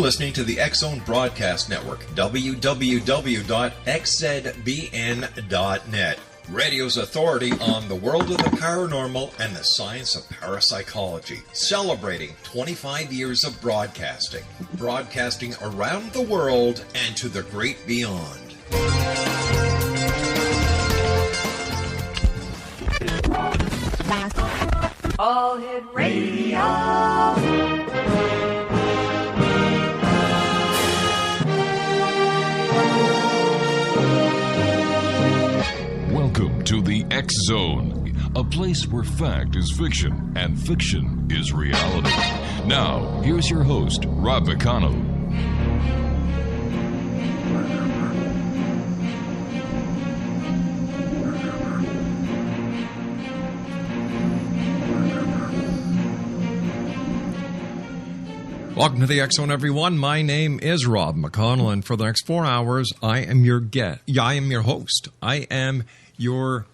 listening to the X-Zone Broadcast Network, www.xzbn.net. Radio's authority on the world of the paranormal and the science of parapsychology. Celebrating 25 years of broadcasting. Broadcasting around the world and to the great beyond. All Hit Radio. Welcome to the X-Zone, a place where fact is fiction and fiction is reality. Now, here's your host, Rob McConnell. Welcome to the X-Zone, everyone. My name is Rob McConnell, and for the next 4 hours, I am your guest. I am your host. I am your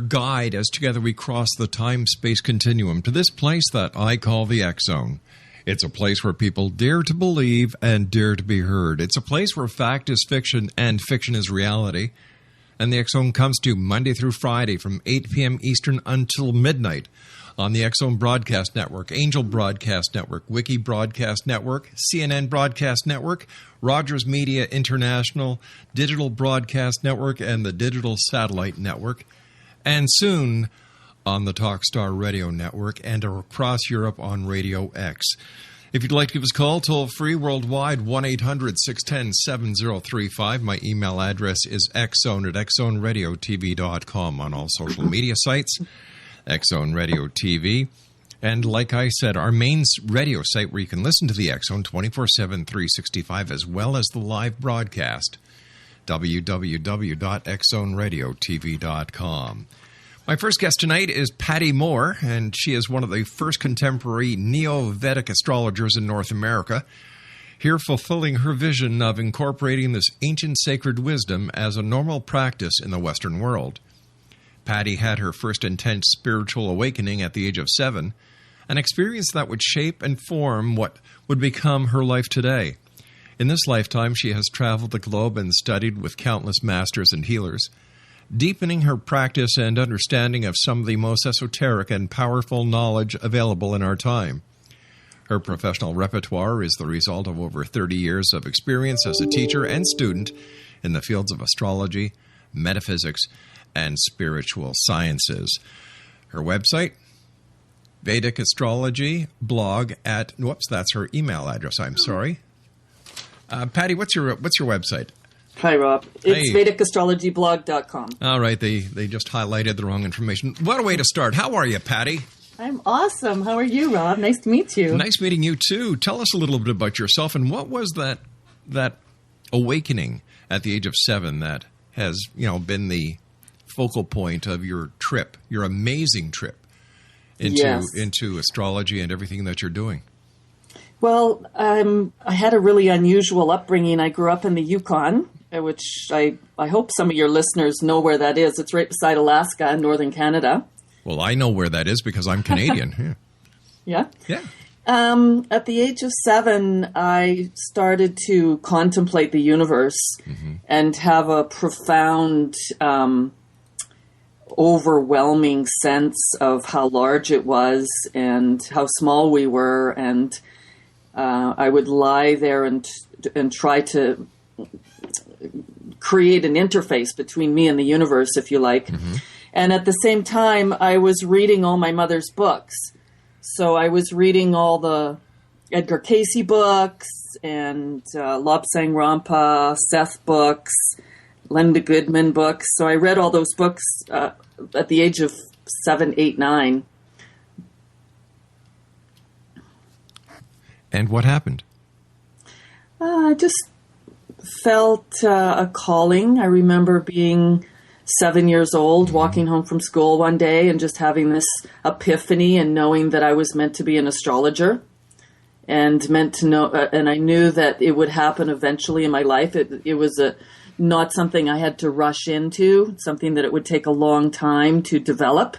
guide as together we cross the time-space continuum to this place that I call the X-Zone. It's a place where people dare to believe and dare to be heard. It's a place where fact is fiction and fiction is reality. And the X-Zone comes to you Monday through Friday from 8 p.m. Eastern until midnight. On the X-Zone Broadcast Network, Angel Broadcast Network, Wiki Broadcast Network, CNN Broadcast Network, Rogers Media International, Digital Broadcast Network, and the Digital Satellite Network, and soon on the Talkstar Radio Network and across Europe on Radio X. If you'd like to give us a call, toll-free worldwide, 1-800-610-7035. My email address is xzone@xzoneradiotv.com on all social media sites. X-Zone Radio TV. And like I said, our main radio site where you can listen to the X-Zone 24/7, 365, as well as the live broadcast, www.xzoneradiotv.com. My first guest tonight is Paddi Moore, and she is one of the first contemporary neo-Vedic astrologers in North America, here fulfilling her vision of incorporating this ancient sacred wisdom as a normal practice in the Western world. Paddi had her first intense spiritual awakening at the age of 7, an experience that would shape and form what would become her life today. In this lifetime, she has traveled the globe and studied with countless masters and healers, deepening her practice and understanding of some of the most esoteric and powerful knowledge available in our time. Her professional repertoire is the result of over 30 years of experience as a teacher and student in the fields of astrology, metaphysics, and spiritual sciences. Her website, Vedic Astrology blog at, whoops, that's her email address, I'm sorry. Paddi, what's your website? Hi, Rob. It's VedicAstrologyblog.com. All right, they just highlighted the wrong information. What a way to start. How are you, Paddi? I'm awesome. How are you, Rob? Nice to meet you. Nice meeting you, too. Tell us a little bit about yourself, and what was that awakening at the age of 7 that has, been the focal point of your trip, your amazing trip into astrology and everything that you're doing? Well, I had a really unusual upbringing. I grew up in the Yukon, which I hope some of your listeners know where that is. It's right beside Alaska in northern Canada. Well, I know where that is because I'm Canadian. Yeah? Yeah. At the age of 7, I started to contemplate the universe and have a profound overwhelming sense of how large it was and how small we were, and I would lie there and try to create an interface between me and the universe, if you like. And at the same time, I was reading all my mother's books. So I was reading all the Edgar Cayce books and Lobsang Rampa, Seth books, Linda Goodman books. So I read all those books at the age of 7, 8, 9. And what happened? I just felt a calling. I remember being 7 years old, walking home from school one day and just having this epiphany and knowing that I was meant to be an astrologer and meant to know, and I knew that it would happen eventually in my life. It was not something I had to rush into, something that it would take a long time to develop.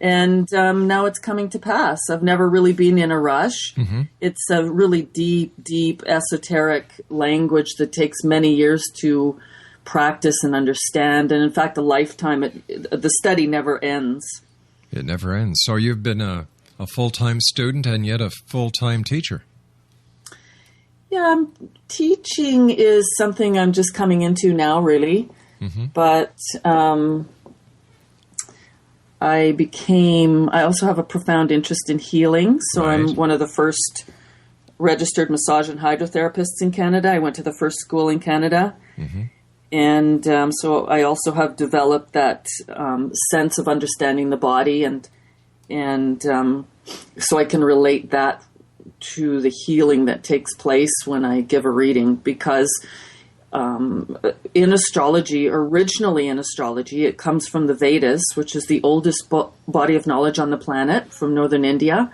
And now it's coming to pass. I've never really been in a rush. Mm-hmm. It's a really deep, esoteric language that takes many years to practice and understand. And in fact, a lifetime, the study never ends. It never ends. So you've been a full-time student and yet a full-time teacher. Yeah, teaching is something I'm just coming into now, really. Mm-hmm. But I also have a profound interest in healing. So Right. I'm one of the first registered massage and hydrotherapists in Canada. I went to the first school in Canada. Mm-hmm. And so I also have developed that sense of understanding the body, and so I can relate that to the healing that takes place when I give a reading, because in astrology, originally in astrology, it comes from the Vedas, which is the oldest body of knowledge on the planet from northern India,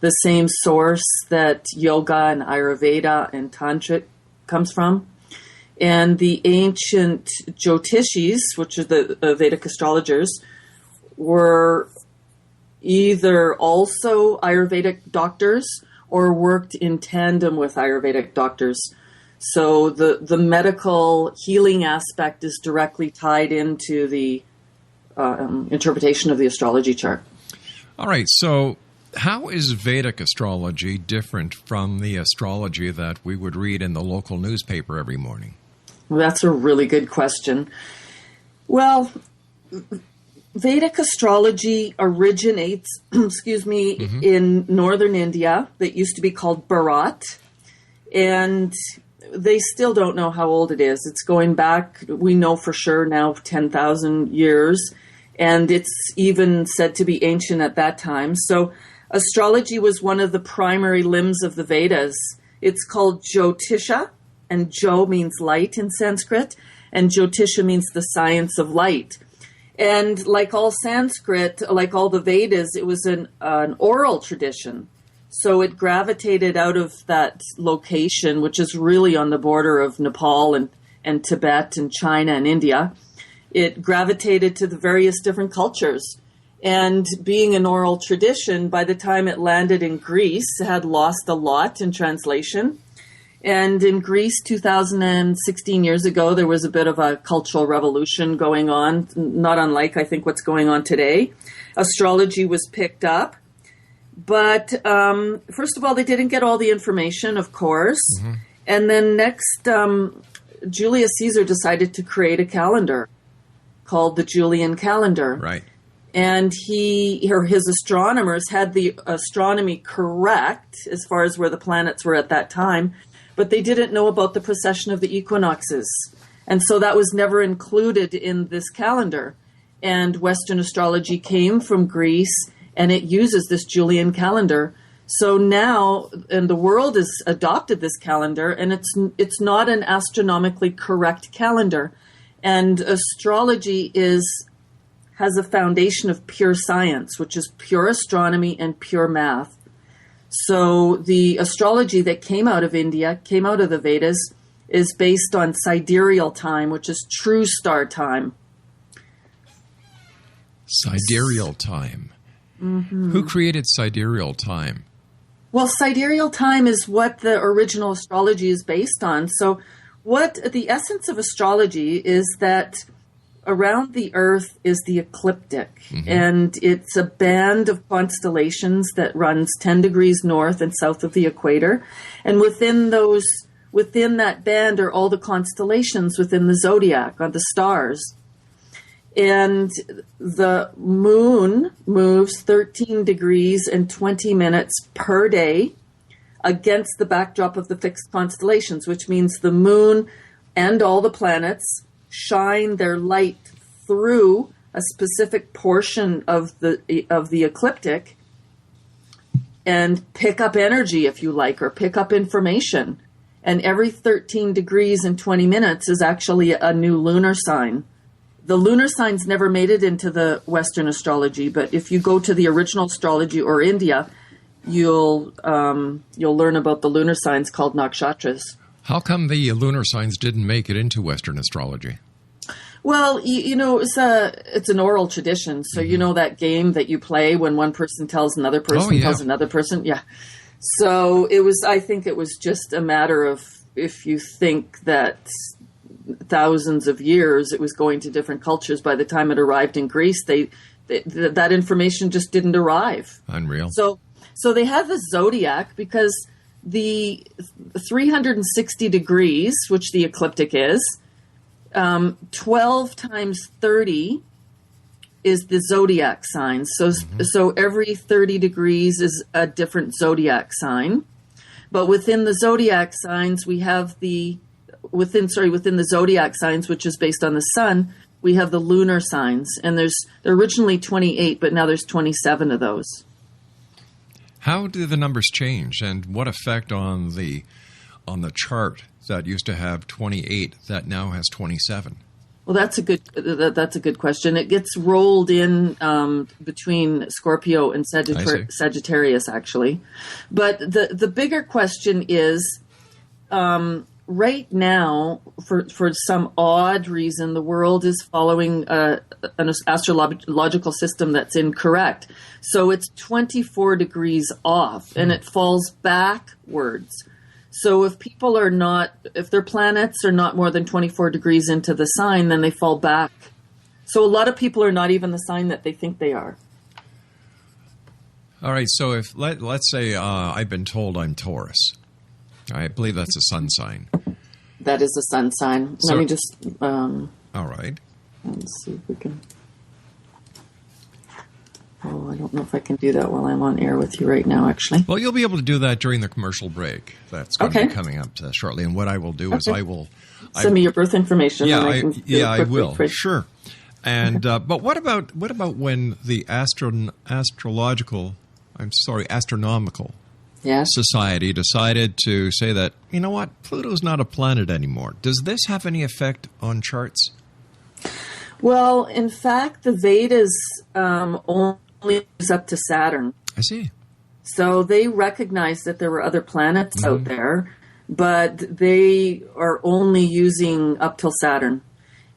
the same source that yoga and Ayurveda and Tantra comes from. And the ancient Jyotishis, which are the Vedic astrologers, were either also Ayurvedic doctors or worked in tandem with Ayurvedic doctors. So the medical healing aspect is directly tied into the interpretation of the astrology chart. All right, so how is Vedic astrology different from the astrology that we would read in the local newspaper every morning? Well, that's a really good question. Well, Vedic astrology originates, in northern India that used to be called Bharat, and they still don't know how old it is. It's going back, we know for sure now, 10,000 years, and it's even said to be ancient at that time. So astrology was one of the primary limbs of the Vedas. It's called Jyotisha, and Jo means light in Sanskrit, and Jyotisha means the science of light. And like all Sanskrit, like all the Vedas, it was an oral tradition. So it gravitated out of that location, which is really on the border of Nepal and Tibet and China and India. It gravitated to the various different cultures. And being an oral tradition, by the time it landed in Greece, it had lost a lot in translation. And in Greece, 2016 years ago, there was a bit of a cultural revolution going on, not unlike, I think, what's going on today. Astrology was picked up. But first of all, they didn't get all the information, of course. Mm-hmm. And then next, Julius Caesar decided to create a calendar called the Julian calendar. Right. And his astronomers had the astronomy correct as far as where the planets were at that time, but they didn't know about the precession of the equinoxes. And so that was never included in this calendar. And Western astrology came from Greece, and it uses this Julian calendar. So now, and the world has adopted this calendar, and it's not an astronomically correct calendar. And astrology has a foundation of pure science, which is pure astronomy and pure math. So the astrology that came out of India, came out of the Vedas, is based on sidereal time, which is true star time. Sidereal time. Mm-hmm. Who created sidereal time? Well, sidereal time is what the original astrology is based on. So what the essence of astrology is that around the Earth is the ecliptic, mm-hmm. and it's a band of constellations that runs 10 degrees north and south of the equator. And within that band are all the constellations within the zodiac, or the stars. And the moon moves 13 degrees and 20 minutes per day against the backdrop of the fixed constellations, which means the moon and all the planets shine their light through a specific portion of the ecliptic and pick up energy, if you like, or pick up information. And every 13 degrees and 20 minutes is actually a new lunar sign. The lunar signs never made it into the Western astrology, but if you go to the original astrology or India, you'll learn about the lunar signs called nakshatras. How come the lunar signs didn't make it into Western astrology? Well, it's an oral tradition. So you know that game that you play when one person tells another person tells another person? Yeah. So I think it was just a matter of, if you think that thousands of years it was going to different cultures, by the time it arrived in Greece, that information just didn't arrive. Unreal. So they have the zodiac because the 360 degrees, which the ecliptic is, 12 times 30 is the zodiac sign. So every 30 degrees is a different zodiac sign. But within the zodiac signs, we have within the zodiac signs, which is based on the sun, we have the lunar signs. And they're originally 28, but now there's 27 of those. How do the numbers change, and what effect on the chart that used to have 28 that now has 27? Well, that's a good question. It gets rolled in between Scorpio and Sagittarius, actually. But the bigger question is, right now, for some odd reason, the world is following an astrological system that's incorrect. So it's 24 degrees off, and it falls backwards. So if their planets are not more than 24 degrees into the sign, then they fall back. So a lot of people are not even the sign that they think they are. All right. So if let's say I've been told I'm Taurus, I believe that's a sun sign. That is a sun sign. So, let me just. All right. Let's see if we can. Oh, I don't know if I can do that while I'm on air with you right now, actually. Well, you'll be able to do that during the commercial break. That's going to be coming up shortly. And what I will do is send me your birth information. Yeah, I will. Sure. And but what about when the astronomical society decided to say that, you know what, Pluto's not a planet anymore? Does this have any effect on charts? Well, in fact, the Vedas only is up to Saturn. I see. So they recognized that there were other planets out there, but they are only using up till Saturn.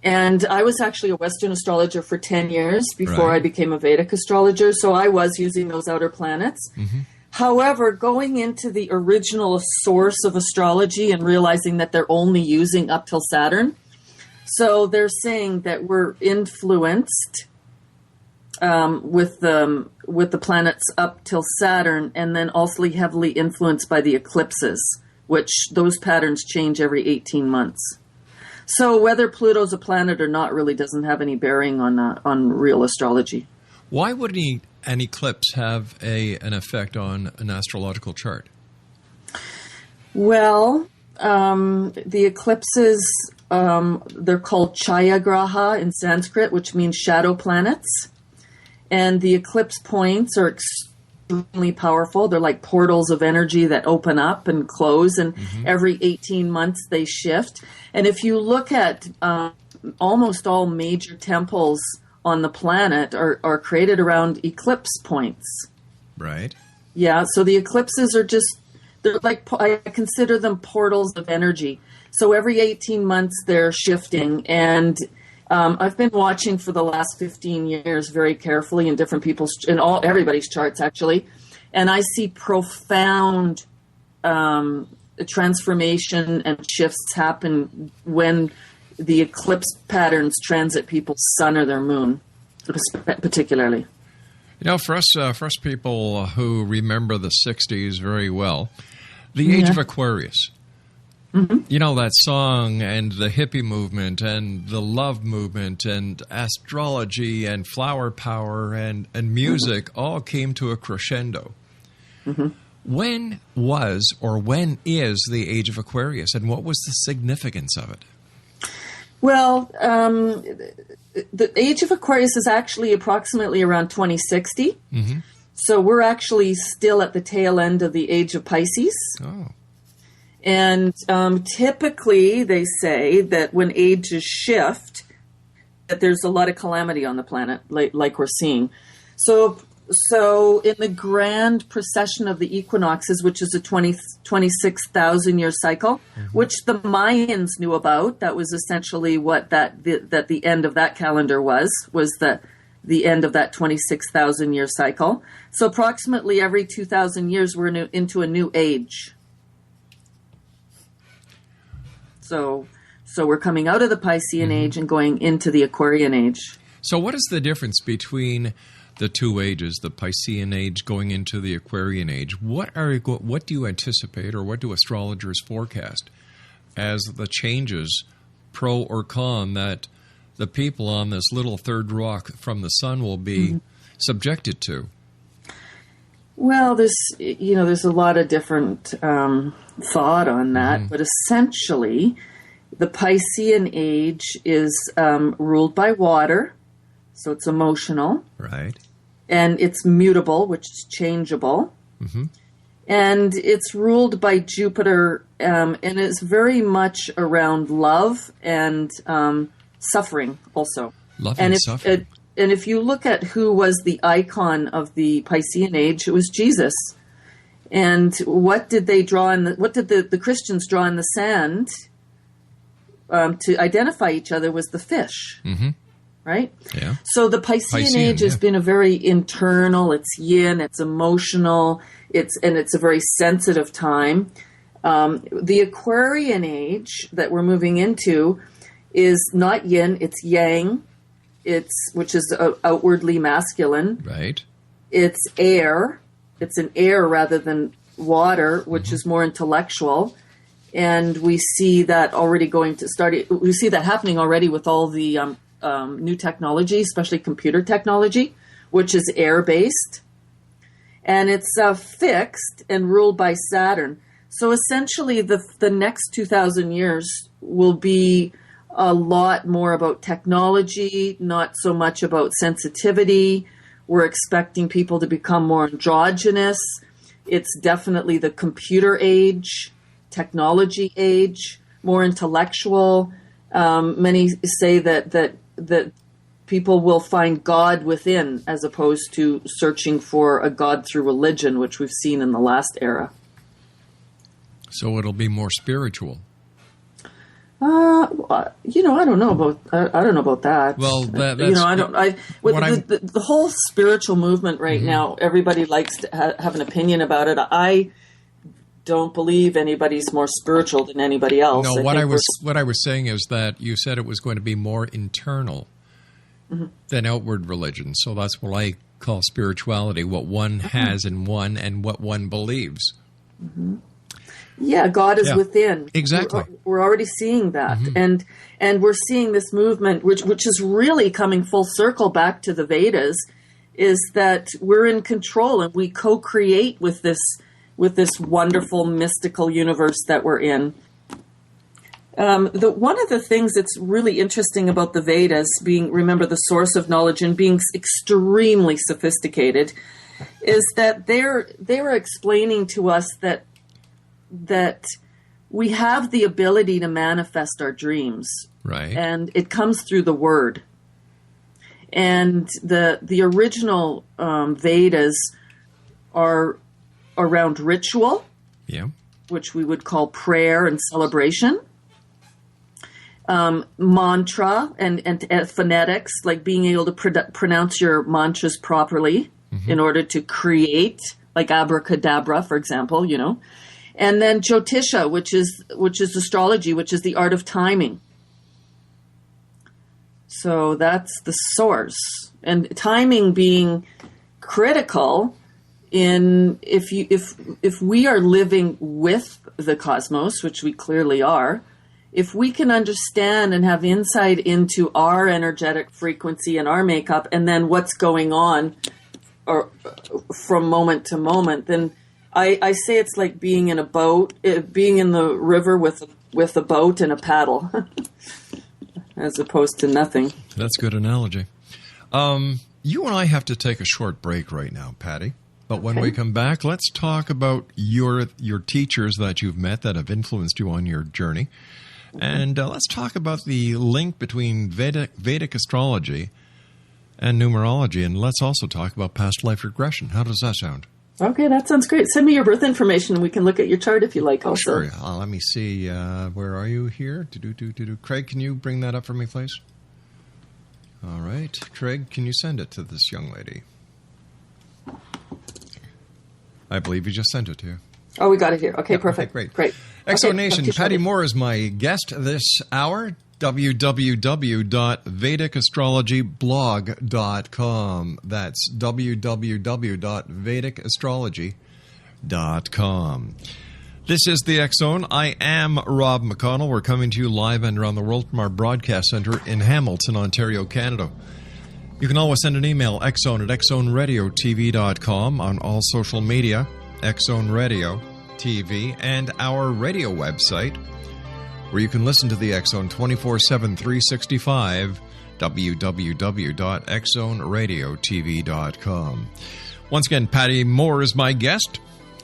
And I was actually a Western astrologer for 10 years before I became a Vedic astrologer, so I was using those outer planets. Mm-hmm. However, going into the original source of astrology and realizing that they're only using up till Saturn, so they're saying that we're influenced with the planets up till Saturn, and then also heavily influenced by the eclipses, which those patterns change every 18 months. So whether Pluto's a planet or not really doesn't have any bearing on real astrology. Why would an eclipse have an effect on an astrological chart? Well, the eclipses, they're called Chayagraha in Sanskrit, which means shadow planets. And the eclipse points are extremely powerful. They're like portals of energy that open up and close, and every 18 months they shift. And if you look at almost all major temples on the planet are created around eclipse points. Right. Yeah, so the eclipses are they're like, I consider them portals of energy. So every 18 months they're shifting, and I've been watching for the last 15 years very carefully in different everybody's charts actually, and I see profound transformation and shifts happen when the eclipse patterns transit people's sun or their moon, particularly. You know, for us people who remember the 60s very well, the age of Aquarius. Mm-hmm. You know, that song and the hippie movement and the love movement and astrology and flower power and music all came to a crescendo. Mm-hmm. When is the age of Aquarius, and what was the significance of it? Well, the age of Aquarius is actually approximately around 2060. Mm-hmm. So we're actually still at the tail end of the age of Pisces. Oh. And typically they say that when ages shift, that there's a lot of calamity on the planet, like we're seeing. So So in the grand precession of the equinoxes, which is a 26,000 year cycle, which the Mayans knew about, that was essentially what the end of that calendar was the end of that 26,000 year cycle. So approximately every 2,000 years, we're into a new age. So we're coming out of the Piscean age and going into the Aquarian age. So what is the difference between the two ages, the Piscean age going into the Aquarian age? What do you anticipate, or what do astrologers forecast as the changes, pro or con, that the people on this little third rock from the sun will be subjected to? Well, there's a lot of different thought on that, but essentially, the Piscean age is ruled by water, so it's emotional. Right. And it's mutable, which is changeable. And it's ruled by Jupiter, and it's very much around love and suffering also. Love and suffering. And if you look at who was the icon of the Piscean age, it was Jesus. And what did they draw what did the Christians draw in the sand to identify each other was the fish. Right? Yeah. So the Piscean age has been a very internal, it's yin, it's emotional, it's a very sensitive time. The Aquarian age that we're moving into is not yin, it's yang, which is outwardly masculine. Right. It's air. It's an air rather than water, which is more intellectual. And we see that already we see that happening already with all the new technology, especially computer technology, which is air-based. And it's fixed and ruled by Saturn. So essentially, the next 2,000 years will be a lot more about technology, not so much about sensitivity. We're expecting people to become more androgynous. It's definitely the computer age, technology age, more intellectual. Many say that people will find God within, as opposed to searching for a God through religion, which we've seen in the last era. So it'll be more spiritual. I don't know about that. Well, the whole spiritual movement right now, everybody likes to have an opinion about it. I don't believe anybody's more spiritual than anybody else. No, what I was saying is that you said it was going to be more internal than outward religion. So that's what I call spirituality, what one has in one and what one believes. Yeah, God is within. Exactly. We're already seeing that. And we're seeing this movement, which is really coming full circle back to the Vedas, is that we're in control and we co-create with this wonderful mystical universe that we're in. One of the things that's really interesting about the Vedas, remember, the source of knowledge and being extremely sophisticated, is that they were explaining to us that we have the ability to manifest our dreams. Right. And it comes through the word. And the original Vedas are around ritual, which we would call prayer and celebration, mantra and phonetics, like being able to pronounce your mantras properly in order to create, like abracadabra, for example, and then Jyotisha, which is astrology, which is the art of timing. So that's the source, and timing being critical in if we are living with the cosmos, which we clearly are. If we can understand and have insight into our energetic frequency and our makeup, and then what's going on, or from moment to moment, then I say it's like being in a boat, being in the river with a boat and a paddle, as opposed to nothing. That's a good analogy. You and I have to take a short break right now, Paddi. But when we come back, let's talk about your teachers that you've met that have influenced you on your journey. And let's talk about the link between Vedic astrology and numerology. And let's also talk about past life regression. How does that sound? Okay, that sounds great. Send me your birth information and we can look at your chart if you like also. Sure. Let me see. Where are you here? Craig, can you bring that up for me, please? All right. Craig, can you send it to this young lady? I believe you just sent it to you. Oh, we got it here. Okay, perfect. Okay, great. Exo Okay, Nation, Paddi Moore is my guest this hour. www.vedicastrologyblog.com. That's www.vedicastrology.com. This is the X Zone. I am Rob McConnell. We're coming to you live and around the world from our broadcast center in Hamilton, Ontario, Canada. You can always send an email, xzone@xzoneradiotv.com, on all social media, Xzone Radio TV, and our radio website, where you can listen to the X Zone 24/7, 365, www.xzoneradiotv.com. Once again, Paddi Moore is my guest.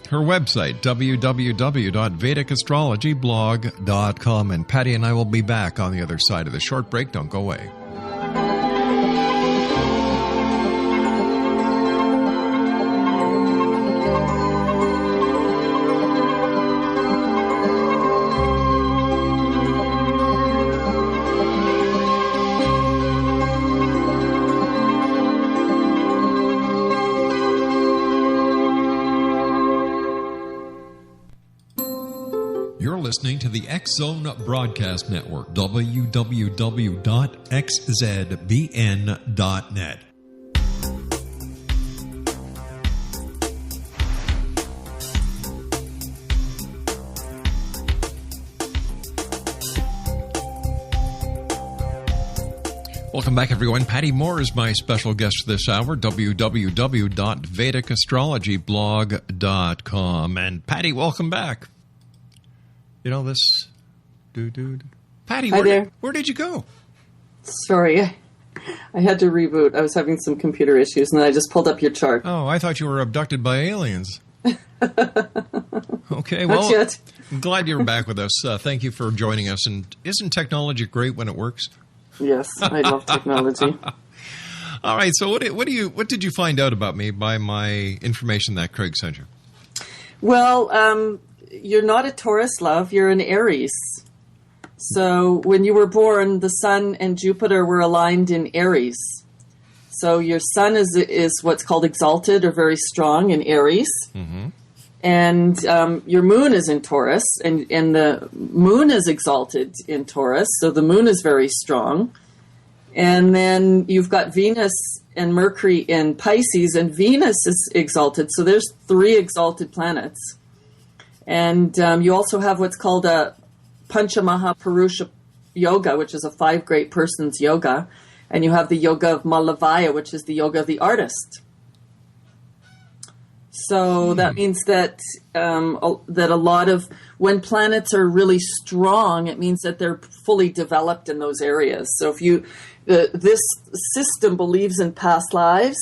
Her website, www.vedicastrologyblog.com. And Paddi and I will be back on the other side of the short break. Don't go away. Listening to the X Zone Broadcast Network, www.xzbn.net. Welcome back, everyone. Paddi Moore is my special guest this hour, www.vedicastrologyblog.com. And Paddi, welcome back. You know this, Paddi, where did you go? Sorry, I had to reboot. I was having some computer issues, and then I just pulled up your chart. Oh, I thought you were abducted by aliens. Okay, well, not yet. I'm glad you're back with us. Thank you for joining us. And isn't technology great when it works? Yes, I love technology. All right, so what did you find out about me by my information that Craig sent you? Well, you're not a Taurus, love. You're an Aries. So when you were born, the Sun and Jupiter were aligned in Aries. So your Sun is what's called exalted or very strong in Aries. Mm-hmm. And your Moon is in Taurus. And the Moon is exalted in Taurus. So the Moon is very strong. And then you've got Venus and Mercury in Pisces. And Venus is exalted. So there's 3 exalted planets. And you also have what's called a Panchamaha yoga, which is a 5 great persons yoga. And you have the yoga of Malavaya, which is the yoga of the artist. So that means that that a lot of, when planets are really strong, it means that they're fully developed in those areas. So if this system believes in past lives,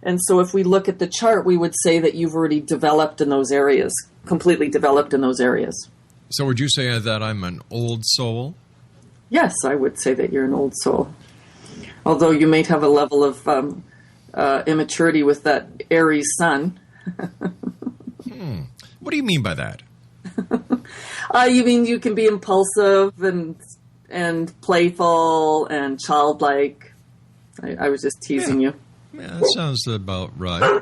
and so if we look at the chart, we would say that you've already developed in those areas, completely developed in those areas. So would you say that I'm an old soul? Yes, I would say that you're an old soul. Although you may have a level of immaturity with that Aries sun. What do you mean by that? You mean you can be impulsive and playful and childlike. I was just teasing you. Yeah, that sounds about right.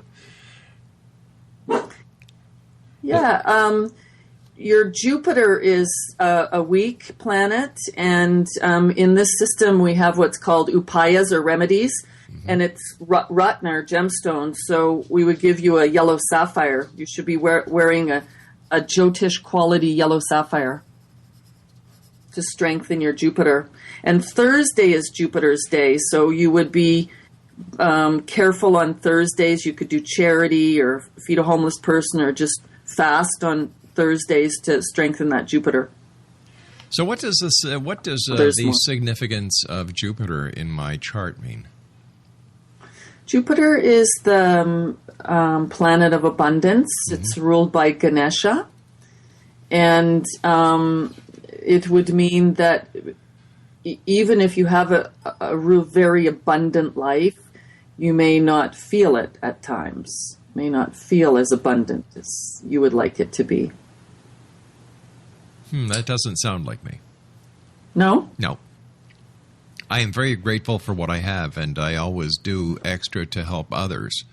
Yeah. Your Jupiter is a weak planet, and in this system we have what's called upayas or remedies, and it's ratna or gemstone. So we would give you a yellow sapphire. You should be wearing a Jyotish quality yellow sapphire to strengthen your Jupiter. And Thursday is Jupiter's day, so you would be careful on Thursdays. You could do charity or feed a homeless person or just fast on Thursdays to strengthen that Jupiter. So what does this? The significance of Jupiter in my chart mean? Jupiter is the planet of abundance. Mm-hmm. It's ruled by Ganesha, and it would mean that even if you have a very abundant life, you may not feel it at times, may not feel as abundant as you would like it to be. That doesn't sound like me. No? No. I am very grateful for what I have, and I always do extra to help others.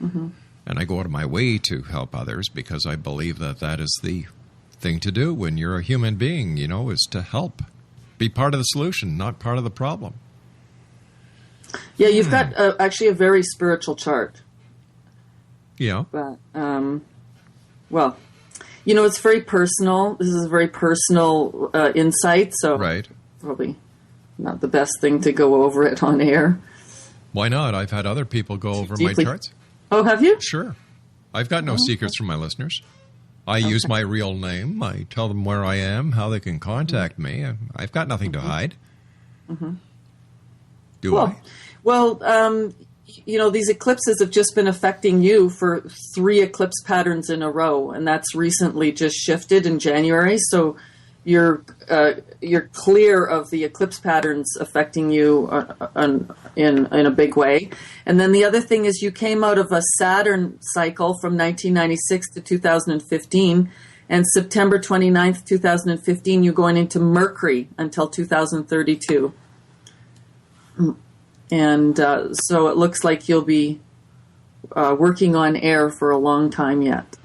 Mm-hmm. And I go out of my way to help others because I believe that that is the thing to do when you're a human being, is to help. Be part of the solution, not part of the problem. Yeah, you've got actually a very spiritual chart. Yeah. But, well, it's very personal. This is a very personal insight, so right. Probably not the best thing to go over it on air. Why not? I've had other people go over my charts. Oh, have you? Sure. I've got no secrets from my listeners. I use my real name. I tell them where I am, how they can contact me. I've got nothing to hide. Mm-hmm. Do I? Well, these eclipses have just been affecting you for 3 eclipse patterns in a row, and that's recently just shifted in January. So you're clear of the eclipse patterns affecting you in a big way. And then the other thing is you came out of a Saturn cycle from 1996 to 2015, and September 29th, 2015, you're going into Mercury until 2032. And so it looks like you'll be working on air for a long time yet.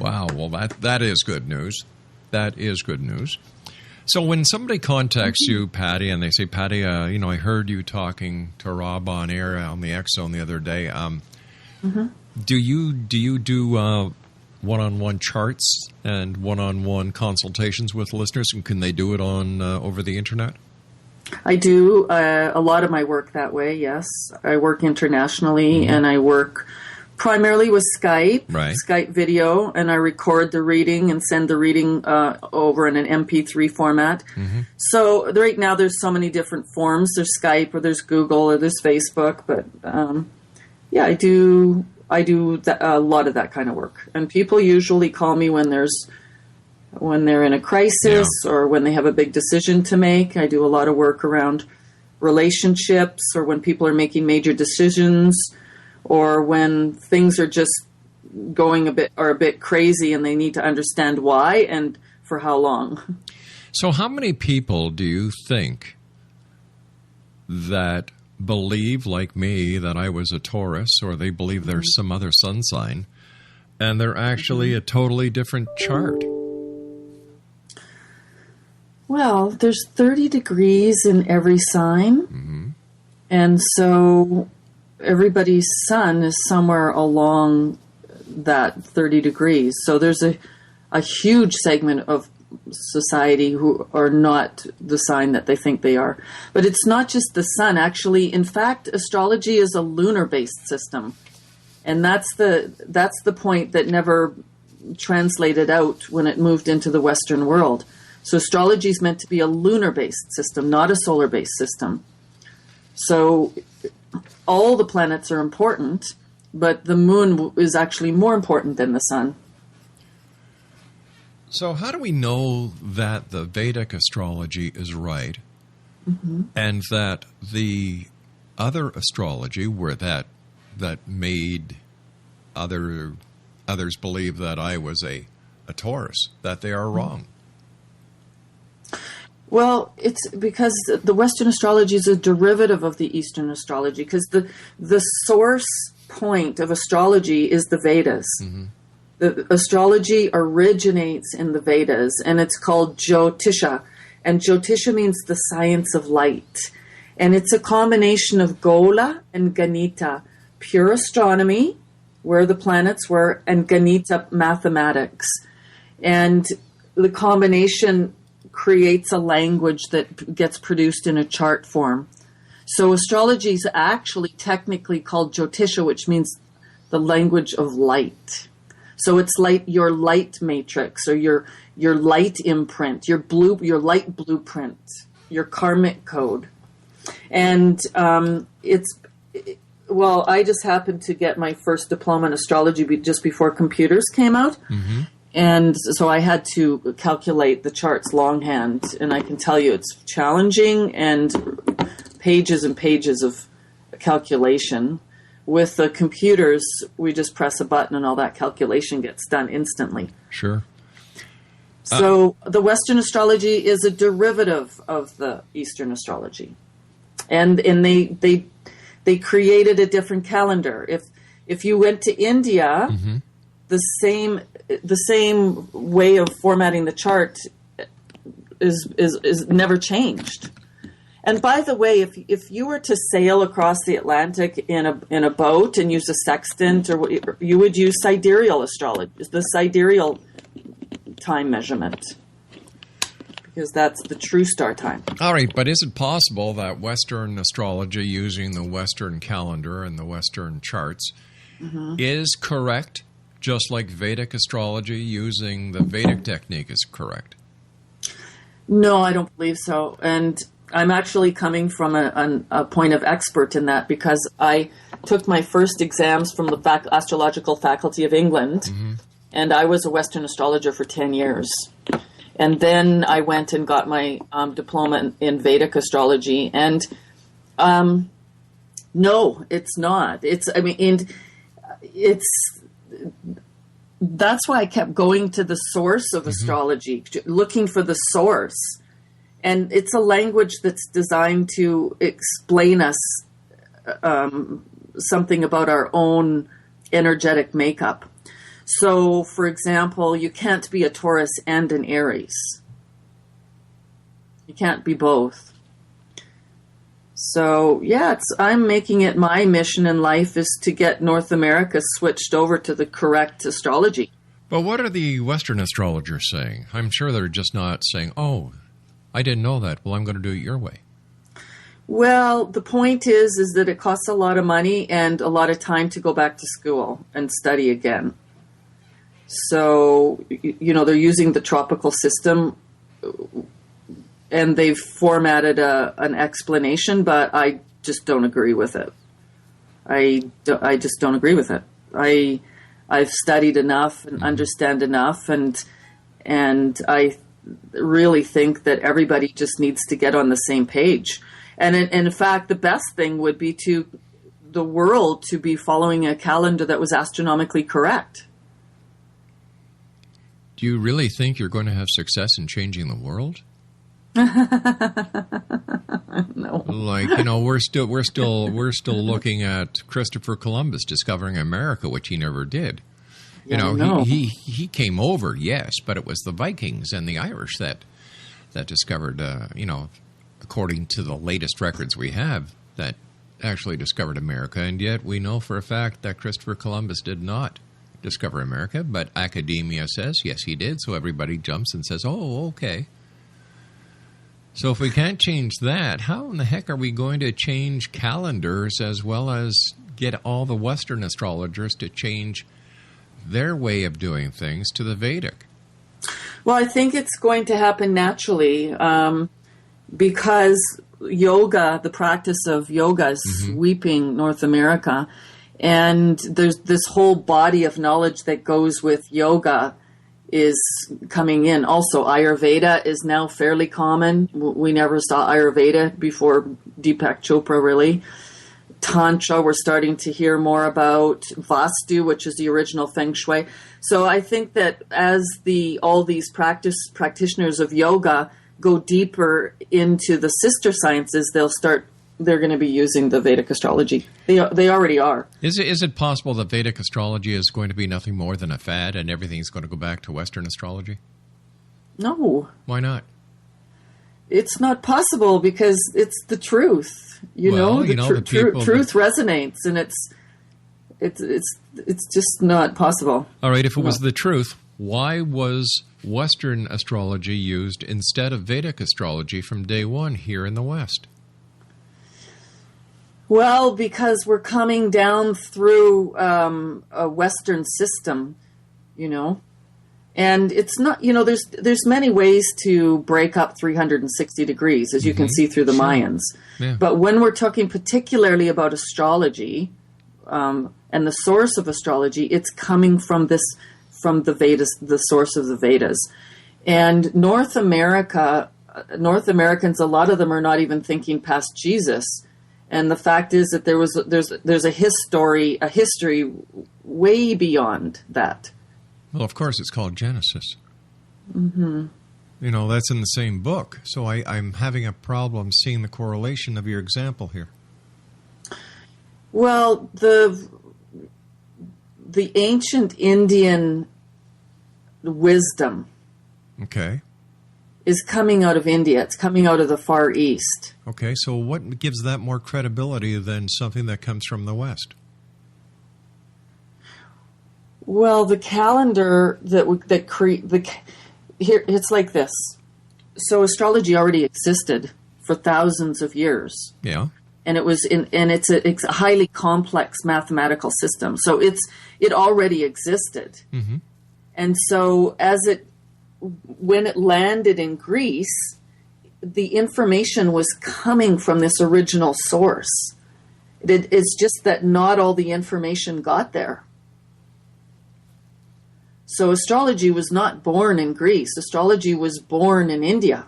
Wow. Well, that is good news. That is good news. So when somebody contacts you, Paddi, and they say, Paddi, I heard you talking to Rob on air on the X Zone the other day. Do you do one-on-one charts and one-on-one consultations with listeners? And can they do it on over the internet? I do a lot of my work that way, yes. I work internationally, and I work primarily with Skype, Skype video, and I record the reading and send the reading over in an MP3 format. Mm-hmm. So right now there's so many different forms. There's Skype, or there's Google, or there's Facebook. But I do a lot of that kind of work. And people usually call me when they're in a crisis or when they have a big decision to make. I do a lot of work around relationships, or when people are making major decisions, or when things are just going a bit crazy and they need to understand why and for how long. So how many people do you think that believe, like me, that I was a Taurus, or they believe there's some other sun sign, and they're actually a totally different chart? Well, there's 30 degrees in every sign, and so everybody's sun is somewhere along that 30 degrees. So there's a huge segment of society who are not the sign that they think they are. But it's not just the sun. Actually, in fact, astrology is a lunar-based system. And that's the point that never translated out when it moved into the Western world. So astrology is meant to be a lunar-based system, not a solar-based system. So all the planets are important, but the moon is actually more important than the sun. So how do we know that the Vedic astrology is right, and that the other astrology, where that made others believe that I was a Taurus, that they are wrong? Well, it's because the Western astrology is a derivative of the Eastern astrology, because the source point of astrology is the Vedas. The astrology originates in the Vedas, and it's called Jyotisha. And Jyotisha means the science of light. And it's a combination of Gola and Ganita, pure astronomy, where the planets were, and Ganita, mathematics. And the combination creates a language that gets produced in a chart form. So astrology is actually technically called Jyotisha, which means the language of light. So it's like your light matrix, or your light imprint, your light blueprint, your karmic code. And I just happened to get my first diploma in astrology just before computers came out. And so I had to calculate the charts longhand, and I can tell you it's challenging, and pages of calculation. With the computers, we just press a button and all that calculation gets done instantly. Sure. So the Western astrology is a derivative of the Eastern astrology. And they created a different calendar. If you went to India, the same way of formatting the chart is never changed. And by the way, if you were to sail across the Atlantic in a boat and use a sextant, or you would use sidereal astrology, the sidereal time measurement, because that's the true star time. All right, but is it possible that Western astrology using the Western calendar and the Western charts is correct, just like Vedic astrology using the Vedic technique is correct? No, I don't believe so. And I'm actually coming from a point of expert in that, because I took my first exams from the Astrological Faculty of England, and I was a Western astrologer for 10 years. And then I went and got my diploma in Vedic astrology. And no, it's not. That's why I kept going to the source of astrology, looking for the source. And it's a language that's designed to explain us something about our own energetic makeup. So, for example, you can't be a Taurus and an Aries. You can't be both. So, yeah, I'm making it my mission in life is to get North America switched over to the correct astrology. But what are the Western astrologers saying? I'm sure they're just not saying, oh, I didn't know that. Well, I'm going to do it your way. Well, the point is that it costs a lot of money and a lot of time to go back to school and study again. So, they're using the tropical system, and they've formatted an explanation, but I just don't agree with it. I just don't agree with it. I've studied enough and understand enough, and I really think that everybody just needs to get on the same page. And in fact, the best thing would be the world to be following a calendar that was astronomically correct. Do you really think you're going to have success in changing the world? No. Like, we're still looking at Christopher Columbus discovering America, which he never did. He came over, yes, but it was the Vikings and the Irish that discovered, according to the latest records we have, that actually discovered America. And yet we know for a fact that Christopher Columbus did not discover America, but academia says, yes, he did. So everybody jumps and says, oh, okay. So if we can't change that, how in the heck are we going to change calendars as well as get all the Western astrologers to change their way of doing things to the Vedic? Well, I think it's going to happen naturally because yoga, the practice of yoga is sweeping North America. And there's this whole body of knowledge that goes with yoga is coming in. Also, Ayurveda is now fairly common. We never saw Ayurveda before Deepak Chopra, really. Tantra, we're starting to hear more about. Vastu, which is the original Feng Shui. So I think that as all these practitioners of yoga go deeper into the sister sciences, they're going to be using the Vedic astrology. They already are. Is it possible that Vedic astrology is going to be nothing more than a fad and everything's going to go back to Western astrology? No. Why not? It's not possible because it's the truth. The truth resonates, and it's just not possible. All right, if it was the truth, why was Western astrology used instead of Vedic astrology from day one here in the West? Well, because we're coming down through a Western system, and it's not, there's many ways to break up 360 degrees, as you can see through the Mayans. Yeah. But when we're talking particularly about astrology and the source of astrology, it's coming from the Vedas, the source of the Vedas. And North Americans, a lot of them are not even thinking past Jesus. And the fact is that there's a history way beyond that. Well, of course, it's called Genesis. Mm-hmm. You know, that's in the same book. So I'm having a problem seeing the correlation of your example here. Well, the ancient Indian wisdom, okay, is coming out of India. It's coming out of the Far East. Okay, so what gives that more credibility than something that comes from the West? Well, the calendar here it's like this. So astrology already existed for thousands of years. Yeah. And it's a highly complex mathematical system. So it already existed. Mm-hmm. And so when it landed in Greece, the information was coming from this original source. It's just that not all the information got there. So astrology was not born in Greece. Astrology was born in India.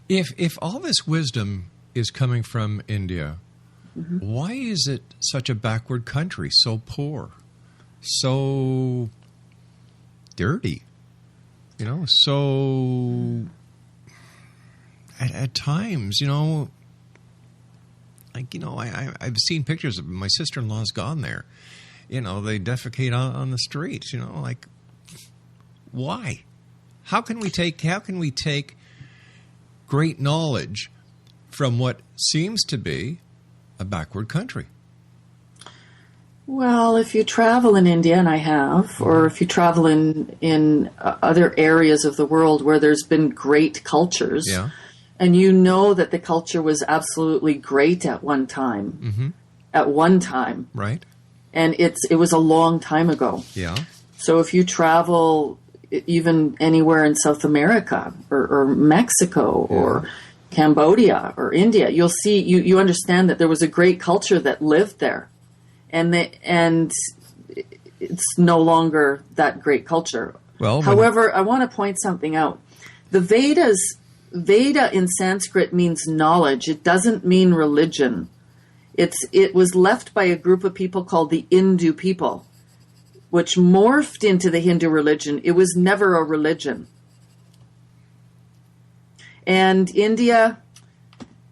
If all this wisdom is coming from India, mm-hmm. why is it such a backward country, so poor, so dirty? You know, so at times, you know, like, you know, I've seen pictures of my sister-in-law's gone there. You know, they defecate on the streets, you know, like, why? How can we take great knowledge from what seems to be a backward country? Well, if you travel in India, and I have, or if you travel in other areas of the world where there's been great cultures, yeah. and you know that the culture was absolutely great at one time, mm-hmm. at one time, right? And it was a long time ago. Yeah. So if you travel even anywhere in South America or Mexico yeah. or Cambodia or India, you'll see, you understand that there was a great culture that lived there. And it's no longer that great culture. Well, however, I want to point something out. The Veda in Sanskrit means knowledge. It doesn't mean religion. It was left by a group of people called the Hindu people, which morphed into the Hindu religion. It was never a religion. And India,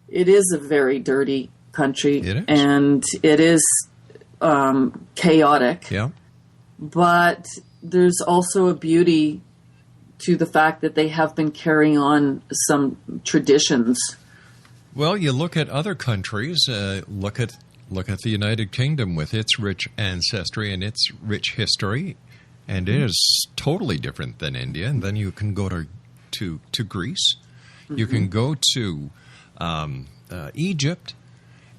it is a very dirty country. It is. And it is chaotic. Yeah. But there's also a beauty to the fact that they have been carrying on some traditions. Well, you look at other countries, look at the United Kingdom with its rich ancestry and its rich history, and it is totally different than India. And then you can go to Greece, mm-hmm. you can go to Egypt,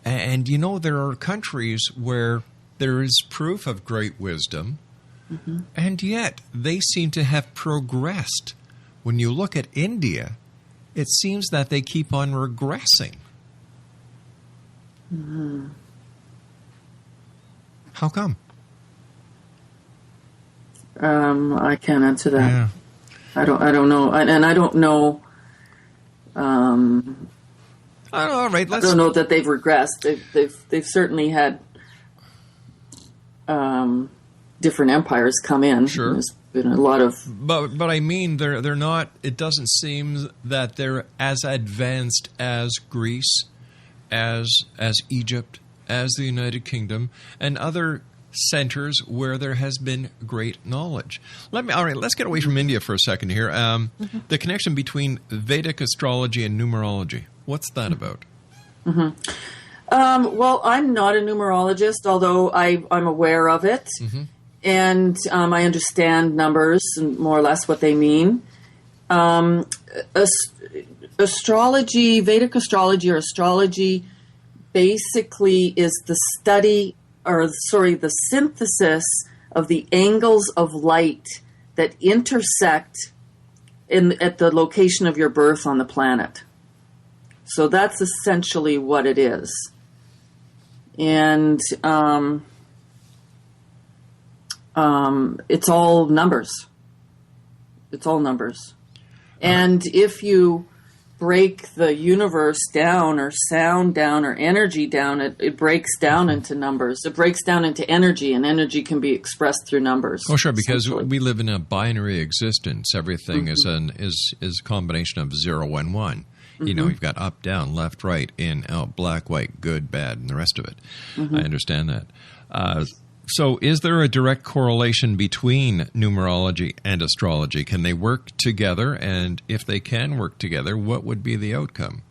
and you know there are countries where there is proof of great wisdom, mm-hmm. and yet they seem to have progressed. When you look at India, it seems that they keep on regressing. Mm-hmm. How come? I can't answer that. Yeah. I don't know, and I don't know. All right, I don't know that they've regressed. They've certainly had different empires come in. Sure. There's been a lot of. But I mean, they're not. It doesn't seem that they're as advanced as Greece, as Egypt, as the United Kingdom, and other centers where there has been great knowledge. Let's get away from India for a second here. Mm-hmm. The connection between Vedic astrology and numerology. What's that about? Mm-hmm. Well, I'm not a numerologist, although I'm aware of it. Mm-hmm. And I understand numbers and more or less what they mean. Astrology, Vedic astrology or astrology basically is the synthesis of the angles of light that intersect at the location of your birth on the planet. So that's essentially what it is. And it's all numbers. It's all numbers. And if you break the universe down or sound down or energy down, it breaks down into numbers. It breaks down into energy, and energy can be expressed through numbers. Oh, sure, because we live in a binary existence. Everything is a combination of 0 and 1. You know, you've got up, down, left, right, in, out, black, white, good, bad, and the rest of it. I understand that. So is there a direct correlation between numerology and astrology? Can they work together? And if they can work together, what would be the outcome?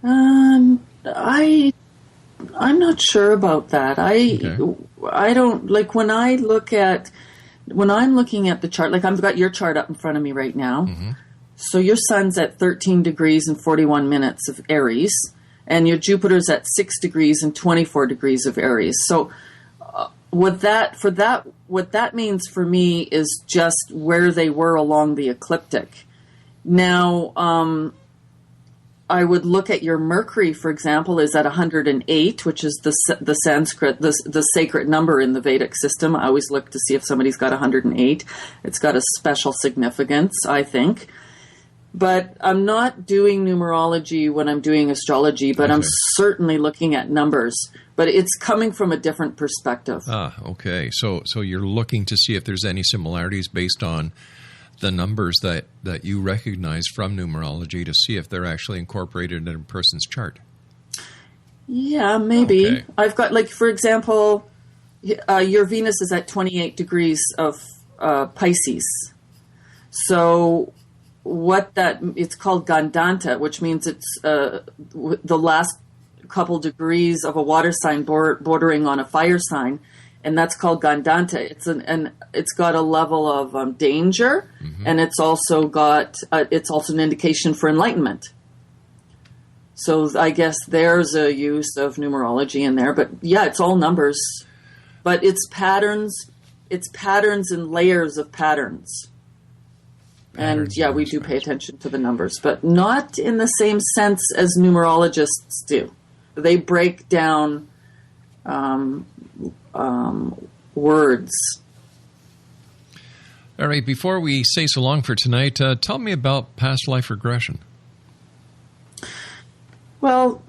I'm not sure about that. I don't, like, when I'm looking at the chart, like I've got your chart up in front of me right now. So your sun's at 13 degrees and 41 minutes of Aries, and your Jupiter's at 6 degrees and 24 degrees of Aries. So what that means for me is just where they were along the ecliptic. Now, I would look at your Mercury, for example, is at 108, which is the Sanskrit, the sacred number in the Vedic system. I always look to see if somebody's got 108. It's got a special significance, I think. But I'm not doing numerology when I'm doing astrology, but I'm certainly looking at numbers. But it's coming from a different perspective. Ah, okay. So you're looking to see if there's any similarities based on the numbers that you recognize from numerology to see if they're actually incorporated in a person's chart. Yeah, maybe. Okay. I've got, like, for example, your Venus is at 28 degrees of Pisces. So it's called Gandanta, which means it's the last couple degrees of a water sign bordering on a fire sign, and that's called Gandanta. It's got a level of danger, and it's also an indication for enlightenment. So I guess there's a use of numerology in there, but yeah, it's all numbers, but it's patterns and layers of patterns. And yeah, we do pay attention to the numbers, but not in the same sense as numerologists do. They break down words. All right, before we say so long for tonight, tell me about past life regression. Well,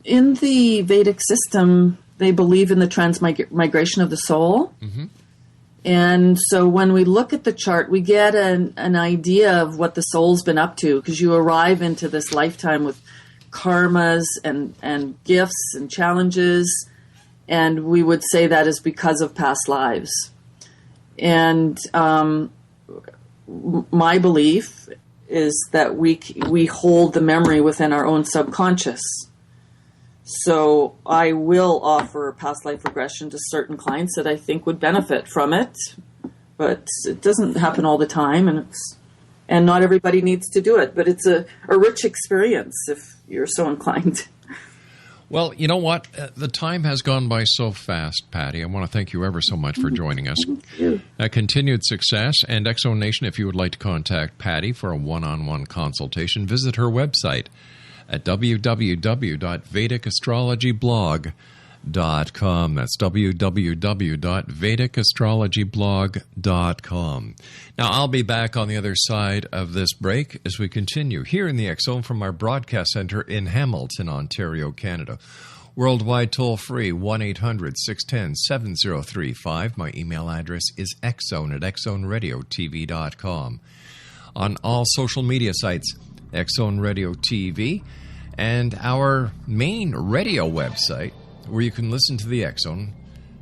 in the Vedic system, they believe in the transmigration of the soul. And so when we look at the chart, we get an idea of what the soul's been up to, because you arrive into this lifetime with karmas and gifts and challenges, and we would say that is because of past lives. And my belief is that we hold the memory within our own subconscious. So I will offer past life regression to certain clients that I think would benefit from it, but it doesn't happen all the time, and not everybody needs to do it. But it's a rich experience if you're so inclined. Well, you know what? The time has gone by so fast, Paddi. I want to thank you ever so much for joining us. Thank you. Continued success. And Exo Nation, if you would like to contact Paddi for a one-on-one consultation, visit her website at www.vedicastrologyblog.com. That's www.vedicastrologyblog.com. Now, I'll be back on the other side of this break as we continue here in the X-Zone from our broadcast center in Hamilton, Ontario, Canada. Worldwide toll-free, 1-800-610-7035. My email address is xzone@xzoneradiotv.com. On all social media sites, X-Zone Radio TV, and our main radio website, where you can listen to the X-Zone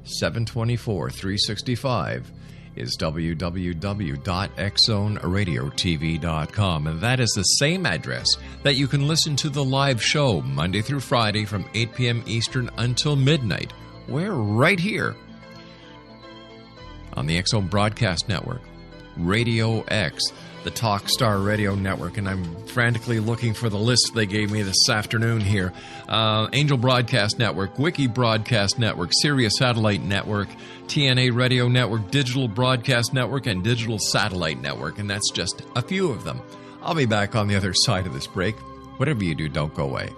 7/24/365, is www.xzoneradiotv.com. And that is the same address that you can listen to the live show Monday through Friday from 8 p.m. Eastern until midnight. We're right here on the X-Zone Broadcast Network, Radio X, the Talkstar Radio Network, and I'm frantically looking for the list they gave me this afternoon here. Angel Broadcast Network, Wiki Broadcast Network, Sirius Satellite Network, TNA Radio Network, Digital Broadcast Network, and Digital Satellite Network, and that's just a few of them. I'll be back on the other side of this break. Whatever you do, don't go away.